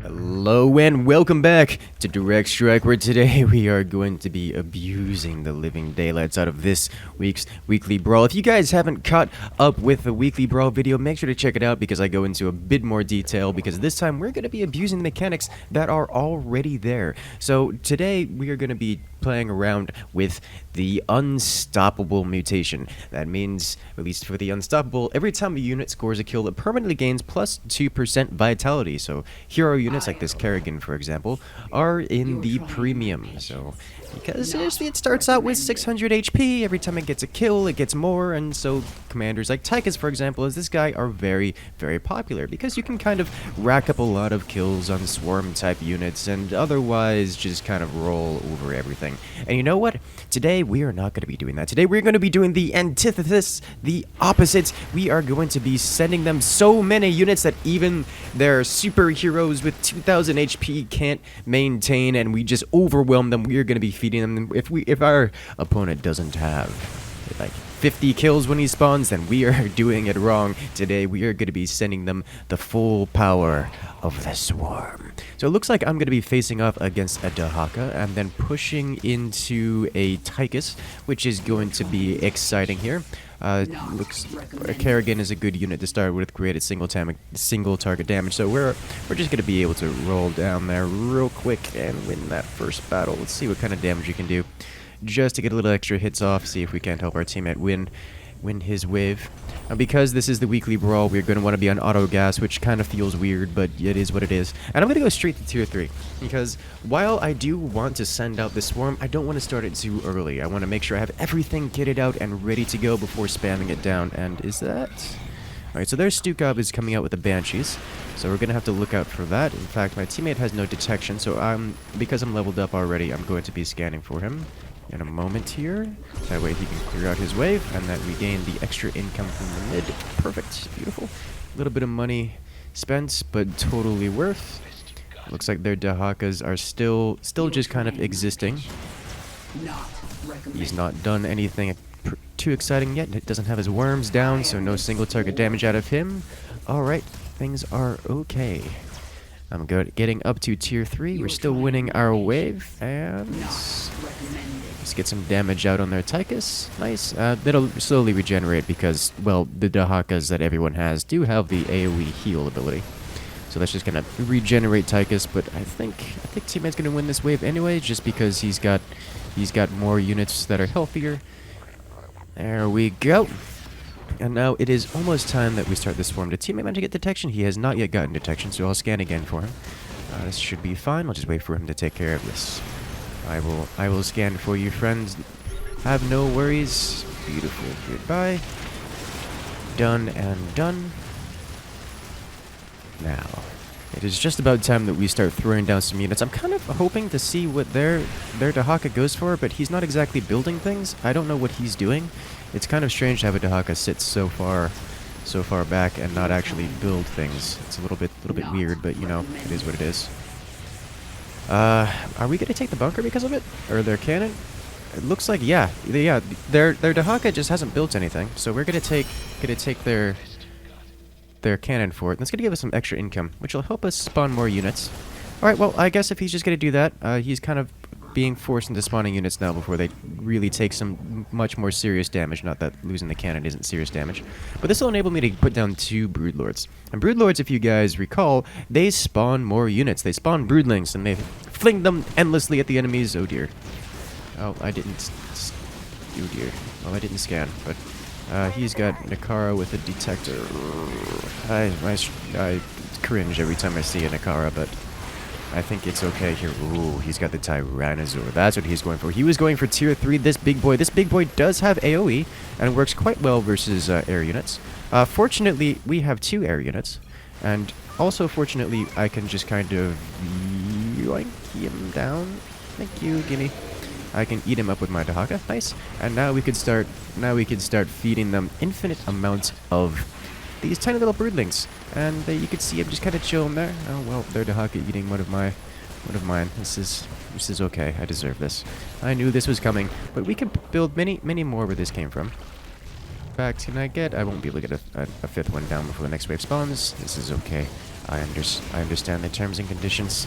Hello and welcome back to Direct Strike, where today we are going to be abusing the living daylights out of this week's Weekly Brawl. If you guys haven't caught up with the Weekly Brawl video, make sure to check it out because I go into a bit more detail, because this time we're going to be abusing the mechanics that are already there. So today we are going to be playing around with the Unstoppable mutation. That means, at least for the Unstoppable, every time a unit scores a kill, it permanently gains plus 2% vitality. So hero units like this Kerrigan, for example, are in the premium. So because seriously, it starts out with 600 HP. Every time it gets a kill, it gets more. And so commanders like Tychus, for example, as this guy, are very, very popular because you can kind of rack up a lot of kills on swarm type units and otherwise just kind of roll over everything. And you know what? Today we are not going to be doing that. Today we're going to be doing the antithesis, the opposite. We are going to be sending them so many units that even their superheroes with 2000 HP can't maintain, and we just overwhelm them. We are going to be feeding them. If our opponent doesn't have like 50 kills when he spawns, then we are doing it wrong. Today we are going to be sending them the full power of the swarm. So it looks like I'm going to be facing off against a Dahaka and then pushing into a Tychus, which is going to be exciting here. Looks Kerrigan is a good unit to start with, created single target damage. So we're just going to be able to roll down there real quick and win that first battle. Let's see what kind of damage you can do, just to get a little extra hits off, see if we can't help our teammate win his wave. Because this is the Weekly Brawl, we're going to want to be on auto gas, which kind of feels weird, but it is what it is. And I'm going to go straight to tier 3, because while I do want to send out the swarm, I don't want to start it too early. I want to make sure I have everything kitted out and ready to go before spamming it down. And is that... Alright, so there's Stukov is coming out with the Banshees, so we're going to have to look out for that. In fact, my teammate has no detection, so because I'm leveled up already, I'm going to be scanning for him in a moment here. That way he can clear out his wave, and that we gain the extra income from the mid. Perfect. Beautiful. A little bit of money spent, but totally worth. Looks like their Dahakas are still just kind of existing. He's not done anything too exciting yet. It doesn't have his worms down, so no single target damage out of him. Alright, things are okay. I'm good. Getting up to tier 3. We're still winning our wave, and let's get some damage out on their Tychus. Nice. That'll slowly regenerate because, well, the Dahakas that everyone has do have the AoE heal ability. So that's just gonna regenerate Tychus, but I think teammate's gonna win this wave anyway, just because he's got more units that are healthier. There we go. And now it is almost time that we start this swarm. Did teammate manage to get detection? He has not yet gotten detection, so I'll scan again for him. This should be fine. I'll just wait for him to take care of this. I will scan for you, friends. Have no worries. Beautiful. Goodbye. Done and done. Now, it is just about time that we start throwing down some units. I'm kind of hoping to see what their Dahaka goes for, but he's not exactly building things. I don't know what he's doing. It's kind of strange to have a Dahaka sit so far back and not actually build things. It's a little bit weird, but you know, it is what it is. Are we gonna take the bunker because of it? Or their cannon? It looks like yeah. Their Dahaka just hasn't built anything, so we're gonna take their cannon for it. That's gonna give us some extra income, which will help us spawn more units. Alright, well, I guess if he's just gonna do that, he's kind of being forced into spawning units now before they really take some much more serious damage. Not that losing the cannon isn't serious damage. But this will enable me to put down 2 Broodlords. And Broodlords, if you guys recall, they spawn more units. They spawn Broodlings, and they fling them endlessly at the enemies. Oh dear. Oh, I didn't... Oh dear. Well, I didn't scan, but... he's got Nakara with a detector. I cringe every time I see a Nakara, but... I think it's okay here. Ooh, he's got the Tyrannosaur. That's what he's going for. He was going for tier 3, this big boy. This big boy does have AoE, and it works quite well versus air units. Fortunately, we have 2 air units, and also fortunately, I can just kind of yoink him down. Thank you, gimme. I can eat him up with my Dahaka. Nice. And now we can start feeding them infinite amounts of these tiny little broodlings, and you can see him just kind of chilling there. Oh well, their Dahaka eating one of mine. This is okay. I deserve this. I knew this was coming, but we can build many more where this came from. fact, can I get... I won't be able to get a fifth one down before the next wave spawns. This is okay. I understand the terms and conditions.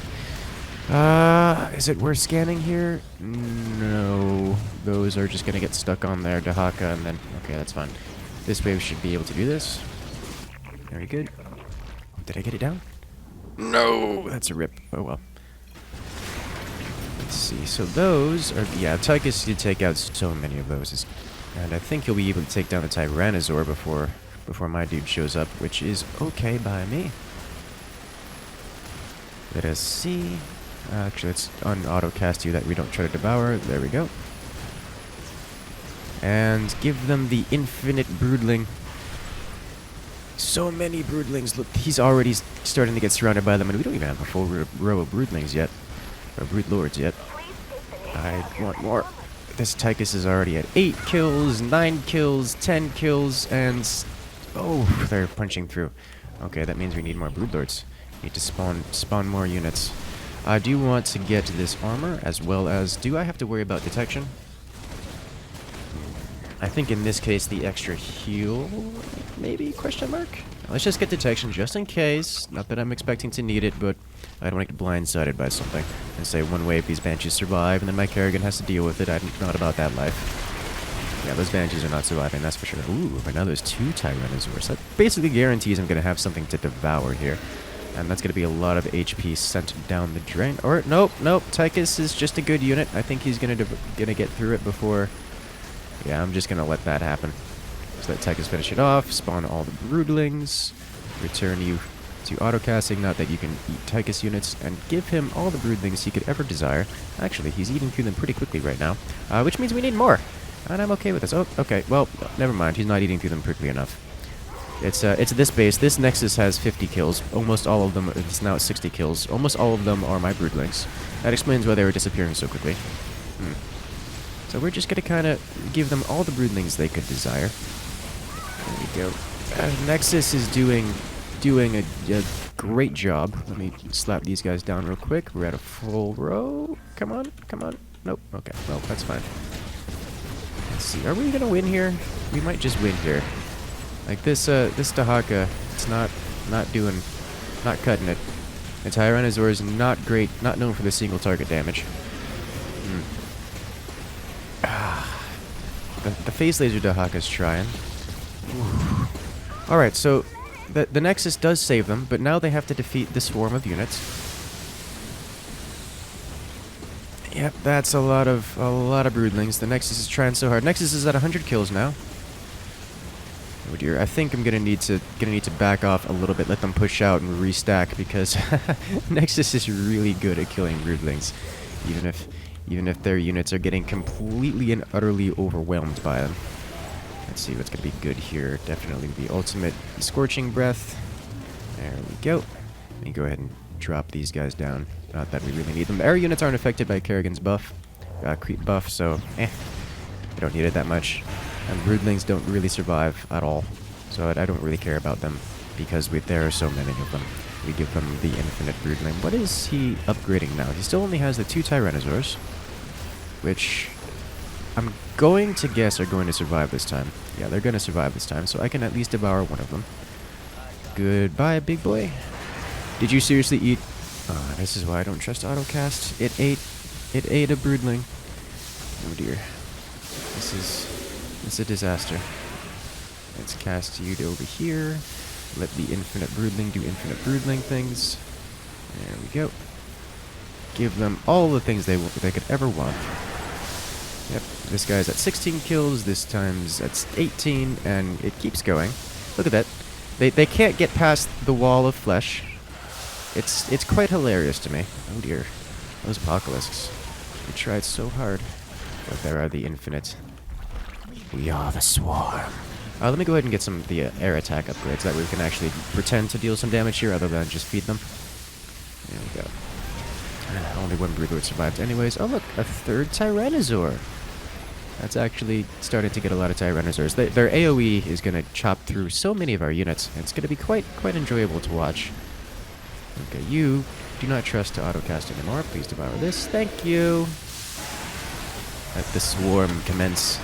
Is it worth scanning here? No. Those are just gonna get stuck on there, Dahaka, and then... Okay, that's fine. This wave should be able to do this. Very good. Did I get it down? No! That's a rip. Oh well. Let's see. So those are... Yeah, Tychus did take out so many of those. And I think he'll be able to take down the Tyrannosaur before my dude shows up, which is okay by me. Let us see... Actually, let's un-autocast you that we don't try to devour. There we go. And give them the Infinite Broodling. So many Broodlings. Look, he's already starting to get surrounded by them, and we don't even have a full row of Broodlings yet. Or Broodlords yet. I want more. This Tychus is already at 8 kills, 9 kills, 10 kills, and... Oh, they're punching through. Okay, that means we need more Broodlords. Need to spawn more units. I do want to get this armor, as well as... Do I have to worry about detection? I think in this case the extra heal... Maybe? Question mark? Let's just get detection just in case. Not that I'm expecting to need it, but I don't want to get blindsided by something. And say one wave these Banshees survive, and then my Kerrigan has to deal with it. I'm not about that life. Yeah, those Banshees are not surviving, that's for sure. Ooh, but now there's 2 Tyrannosaurs. That basically guarantees I'm going to have something to devour here. And that's going to be a lot of HP sent down the drain. Or, nope. Tychus is just a good unit. I think he's going to get through it before... Yeah, I'm just going to let that happen. Just let Tychus finish it off, spawn all the Broodlings, return you to autocasting, not that you can eat Tychus units, and give him all the Broodlings he could ever desire. Actually, he's eating through them pretty quickly right now, which means we need more. And I'm okay with this. Oh, okay, well, never mind. He's not eating through them quickly enough. It's this base. This Nexus has 50 kills. Almost all of them, it's now at 60 kills. Almost all of them are my Broodlings. That explains why they were disappearing so quickly. So we're just gonna kind of give them all the Broodlings they could desire. There we go. Nexus is doing a great job. Let me slap these guys down real quick. We're at a full row. Come on. Nope. Okay. Well, that's fine. Let's see. Are we gonna win here? We might just win here. Like this Dahaka, it's not cutting it. The Tyrannosaur is not great, not known for the single target damage. The phase laser Dahaka's trying. Alright, so the Nexus does save them, but now they have to defeat this swarm of units. Yep, that's a lot of Broodlings. The Nexus is trying so hard. Nexus is at 100 kills now. Oh dear, I think I'm gonna need to back off a little bit, let them push out and restack, because Nexus is really good at killing Broodlings, even if their units are getting completely and utterly overwhelmed by them. Let's see what's gonna be good here. Definitely the ultimate Scorching Breath. There we go. Let me go ahead and drop these guys down. Not that we really need them. Air units aren't affected by Kerrigan's buff, creep buff, so I don't need it that much. And Broodlings don't really survive at all, so I don't really care about them, because there are so many of them. We give them the Infinite Broodling. What is he upgrading now? He still only has the 2 Tyrannosaurs, which I'm going to guess are going to survive this time. Yeah, they're going to survive this time, so I can at least devour one of them. Goodbye, big boy. Did you seriously eat... Oh, this is why I don't trust autocast. It ate a Broodling. Oh dear. It's a disaster. Let's cast you over here. Let the Infinite Broodling do Infinite Broodling things. There we go. Give them all the things they could ever want. Yep, this guy's at 16 kills, this time's at 18, and it keeps going. Look at that. They can't get past the wall of flesh. It's quite hilarious to me. Oh dear. Those Apocalypses. They tried so hard. But there are the Infinite. We are the Swarm. Let me go ahead and get some of the air attack upgrades. That way we can actually pretend to deal some damage here other than just feed them. There we go. Only one Broodlord survived anyways. Oh look, a 3rd Tyrannosaur. That's actually starting to get a lot of Tyrannosaurs. Their AoE is going to chop through so many of our units. It's going to be quite enjoyable to watch. Okay, you do not trust to autocast anymore. Please devour this. Thank you. Let the swarm commence.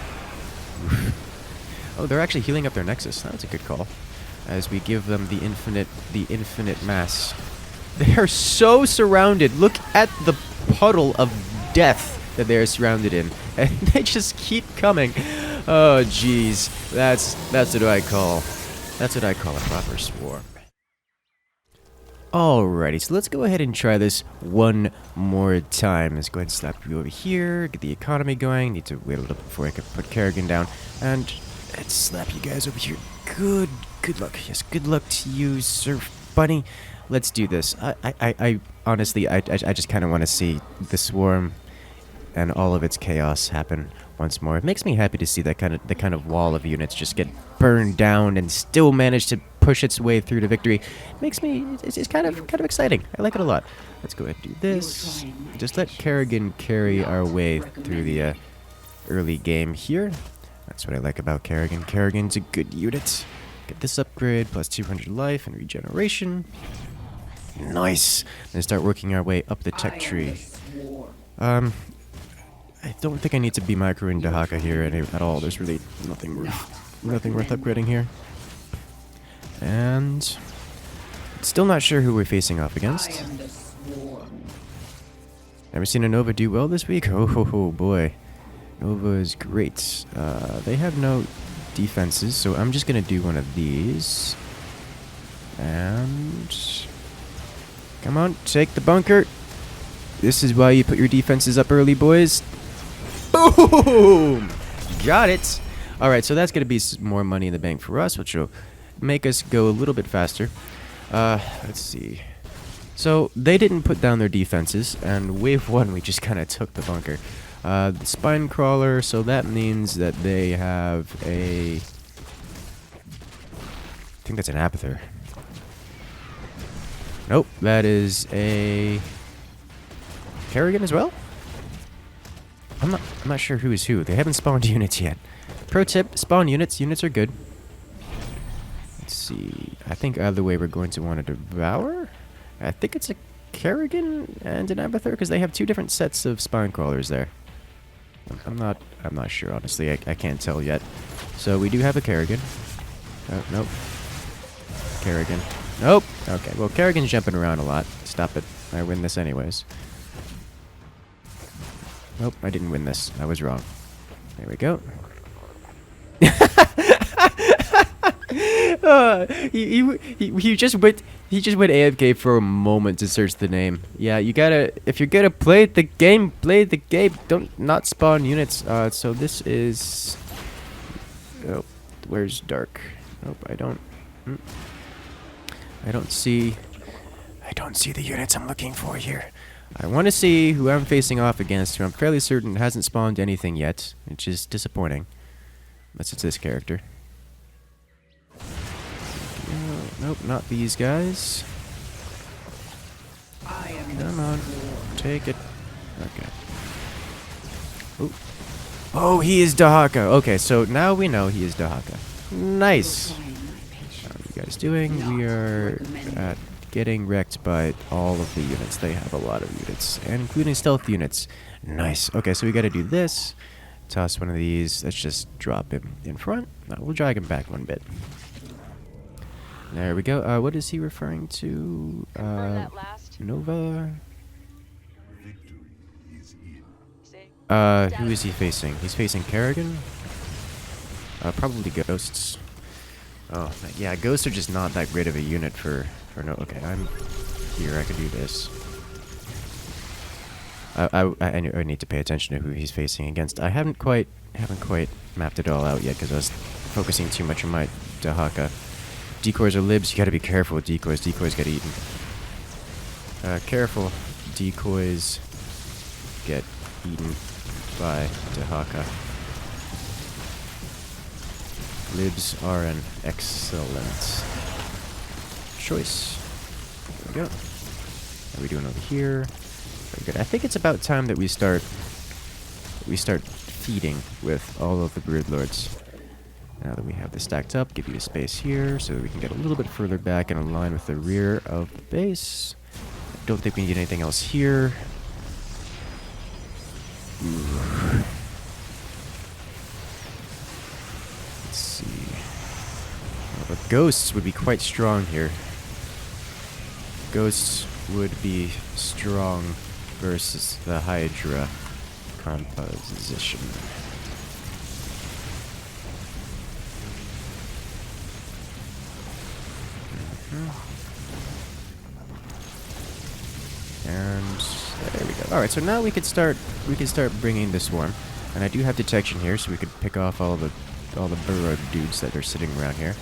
Oh, they're actually healing up their Nexus. That's a good call. As we give them the infinite mass. They are so surrounded. Look at the puddle of death that they're surrounded in. And they just keep coming. Oh, jeez. That's what I call a proper swarm. Alrighty, so let's go ahead and try this one more time. Let's go ahead and slap you over here, get the economy going. Need to wait a little bit before I can put Kerrigan down. And let's slap you guys over here. Good luck. Yes, good luck to you, Surf Bunny. Let's do this. I honestly, I just kind of want to see the swarm and all of its chaos happen once more. It makes me happy to see the kind of wall of units just get burned down and still manage to push its way through to victory. It makes me, it's kind of exciting. I like it a lot. Let's go ahead and do this. Just let Kerrigan carry our way through the early game here. That's what I like about Kerrigan. Kerrigan's a good unit. Get this upgrade, plus 200 life and regeneration. Nice. Then start working our way up the tech tree. I don't think I need to be microing Dahaka here at all. There's really nothing worth upgrading here. And still not sure who we're facing off against. Never seen a Nova do well this week? Oh boy. Nova is great. They have no defenses, so I'm just gonna do one of these. And come on, take the bunker. This is why you put your defenses up early, boys. Boom! Got it. Alright, so that's gonna be more money in the bank for us, which will make us go a little bit faster. Let's see. So they didn't put down their defenses, and wave 1 we just kind of took the bunker. The spine crawler, so that means that they have a... I think that's an Apather. Nope, that is a... Kerrigan as well? I'm not sure who is who. They haven't spawned units yet. Pro tip, spawn units. Units are good. Let's see. I think either way we're going to want to devour. I think it's a Kerrigan and an Abathur because they have two different sets of spine crawlers there. I'm not sure, honestly. I can't tell yet. So we do have a Kerrigan. Oh, nope. Kerrigan. Nope. Okay, well, Kerrigan's jumping around a lot. Stop it. I win this anyways. Nope, I didn't win this. I was wrong. There we go. He just went AFK for a moment to search the name. Yeah, you gotta, if you're gonna play the game, play the game. Don't not spawn units. So this is, oh, where's Dark? Nope, I don't see the units I'm looking for here. I want to see who I'm facing off against, who I'm fairly certain hasn't spawned anything yet, which is disappointing. Unless it's this character. Nope, not these guys. Come on, take it. Okay. Ooh. Oh, he is Dahaka. Okay, so now we know he is Dahaka. Nice. How are you guys doing? We are at getting wrecked by all of the units. They have a lot of units, and including stealth units. Nice. Okay, so we got to do this. Toss one of these. Let's just drop him in front. We'll drag him back one bit. There we go. What is he referring to? Nova? Who is he facing? He's facing Kerrigan? Probably Ghosts. Oh, yeah, Ghosts are just not that great of a unit for no... Okay, I'm here. I could do this. I need to pay attention to who he's facing against. I haven't quite mapped it all out yet because I was focusing too much on my Dahaka. Decoys are libs. You gotta be careful with decoys. Decoys get eaten. Careful. Decoys get eaten by Dahaka. Libs are an excellent choice. There we go. What are we doing over here? Very good. I think it's about time that we start feeding with all of the Broodlords. Now that we have this stacked up, give you a space here so that we can get a little bit further back and align with the rear of the base. I don't think we need anything else here. Let's see. Ghosts would be quite strong here. Ghosts would be strong versus the Hydra composition. And there we go. All right, so now we could start bringing the swarm, and I do have detection here, so we could pick off all the burrow dudes that are sitting around here.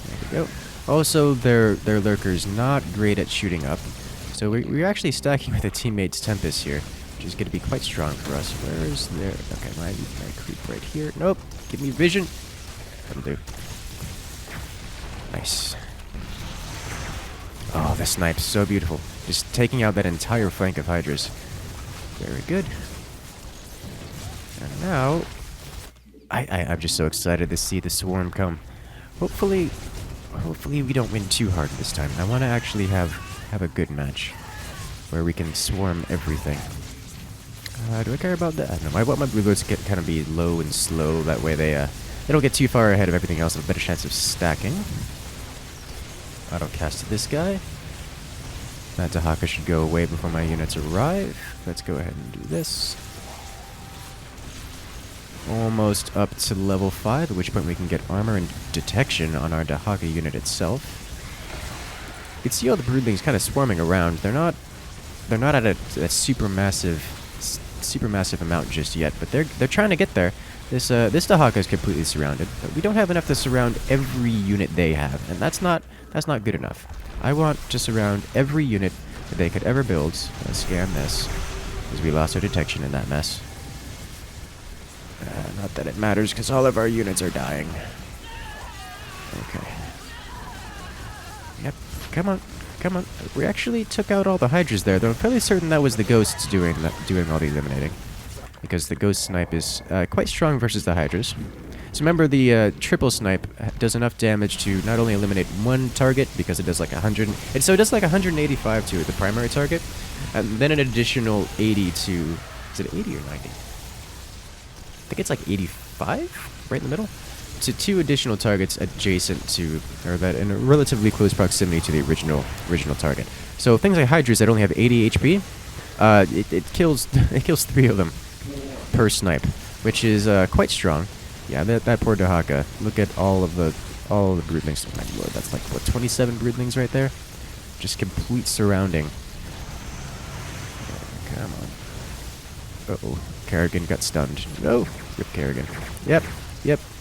There we go. Also, their lurker's not great at shooting up, so we're actually stacking with a teammate's Tempest here, which is going to be quite strong for us. Where is there? Okay, my creep right here. Nope. Give me vision. That'll do. Nice. Oh, the snipe's so beautiful. Just taking out that entire flank of Hydras. Very good. And now, I'm just so excited to see the swarm come. Hopefully we don't win too hard this time. I want to actually have a good match where we can swarm everything. Do I care about that? I don't know. I want my Broodlords to kind of be low and slow. That way they don't get too far ahead of everything else. Have a better chance of stacking. Auto cast this guy. That Dahaka should go away before my units arrive. Let's go ahead and do this. Almost up to level 5, at which point we can get armor and detection on our Dahaka unit itself. You can see all the broodlings kind of swarming around. They're not at a super massive amount just yet, but they're trying to get there. This Dahaka is completely surrounded, but we don't have enough to surround every unit they have, and that's not good enough. I want to surround every unit that they could ever build. Let's scan this, because we lost our detection in that mess. Not that it matters, because all of our units are dying. Okay. Yep. Come on. Come on. We actually took out all the Hydras there, though I'm fairly certain that was the Ghosts doing all the eliminating. Because the Ghost Snipe is quite strong versus the Hydras. So remember, the triple snipe does enough damage to not only eliminate one target, because it does like 100... And so it does like 185 to the primary target, and then an additional 80 to... Is it 80 or 90? I think it's like 85, right in the middle. To 2 additional targets adjacent to, or that in a relatively close proximity to the original target. So things like Hydras that only have 80 HP, it kills 3 of them per snipe, which is quite strong. Yeah, that poor Dahaka. Look at all of the broodlings. Oh my lord, that's like what, 27 broodlings right there, just complete surrounding. Come on. Uh-oh. Kerrigan got stunned. No! Rip Kerrigan. Yep.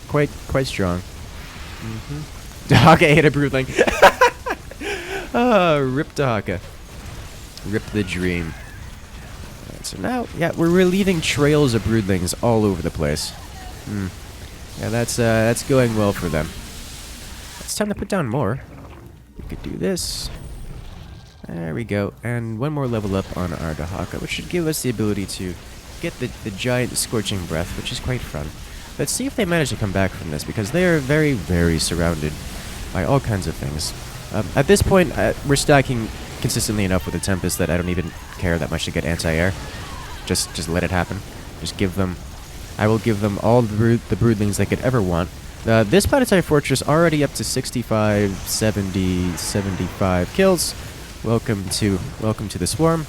Quite strong. Dahaka ate a broodling. Rip Dahaka. Rip the dream. Alright, so now, yeah, we're relieving trails of broodlings all over the place. Yeah, that's going well for them. It's time to put down more. We could do this. There we go. And one more level up on our Dahaka, which should give us the ability to get the giant scorching breath, which is quite fun. Let's see if they manage to come back from this, because they are very, very surrounded by all kinds of things. At this point, we're stacking consistently enough with the Tempest that I don't even care that much to get anti-air. Just let it happen. Just give them... I will give them all the broodlings they could ever want. This planetary fortress already up to 65, 70, 75 kills. Welcome to the swarm.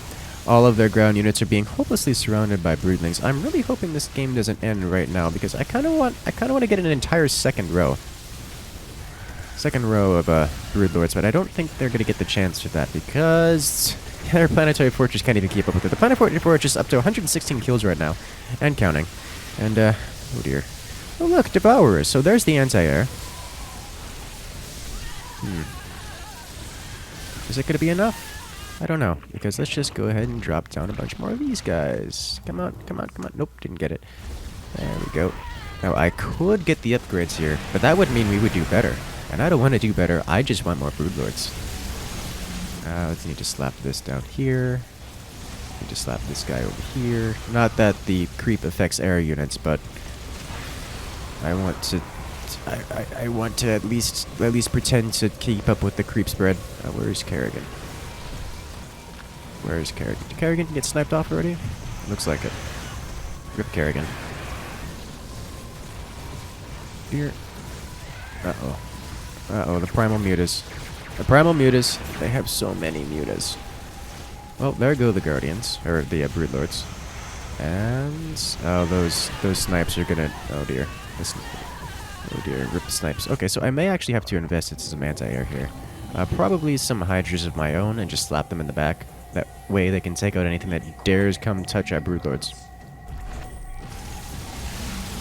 All of their ground units are being hopelessly surrounded by broodlings. I'm really hoping this game doesn't end right now, because I kind of want to get an entire second row of broodlords, but I don't think they're going to get the chance for that, because their planetary fortress can't even keep up with it. The planetary fortress is up to 116 kills right now, and counting. And oh dear. Oh look, Devourers. So there's the anti-air. Is it going to be enough? I don't know, because let's just go ahead and drop down a bunch more of these guys. Come on. Nope, didn't get it. There we go. Now, I could get the upgrades here, but that would mean we would do better. And I don't want to do better, I just want more broodlords. Let's need to slap this down here. Need to slap this guy over here. Not that the creep affects air units, but I want to... I want to at least pretend to keep up with the creep spread. Where's Kerrigan? Where's Kerrigan? Did Kerrigan get sniped off already? Looks like it. Rip Kerrigan. Here. Uh-oh. Uh-oh, the Primal Mutas. The Primal Mutas, they have so many Mutas. Well, there go the Guardians, or the Broodlords. And, oh, those snipes are gonna, oh dear. Oh dear, rip the snipes. Okay, so I may actually have to invest in some anti-air here. Probably some Hydras of my own and just slap them in the back. That way they can take out anything that dares come touch our Broodlords.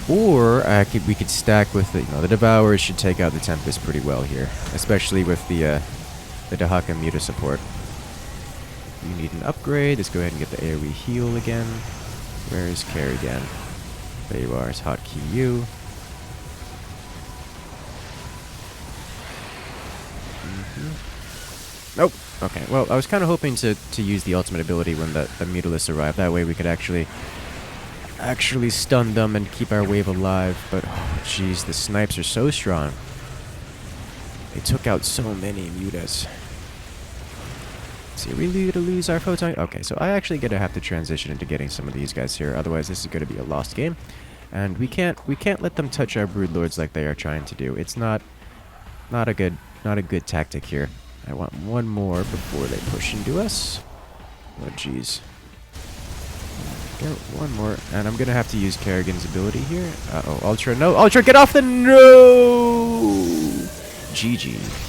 Or we could stack with the, the Devourers should take out the Tempest pretty well here, especially with the Dahaka Muta support. You need an upgrade. Let's go ahead and get the AoE heal again. Where is Kerrigan? There you are. It's hotkey U. Nope. Okay. Well, I was kind of hoping to use the ultimate ability when the Mutalisks arrive. That way we could actually stun them and keep our wave alive. But oh, jeez, the snipes are so strong. They took out so many Mutas. See, are we going to lose our photon? Okay, so I actually gonna have to transition into getting some of these guys here. Otherwise, this is going to be a lost game, and we can't let them touch our Broodlords like they are trying to do. It's not a good tactic here. I want one more before they push into us. Oh, jeez. Get one more, and I'm gonna have to use Kerrigan's ability here. Uh-oh, Ultra, no, Ultra, get off the, no! GG.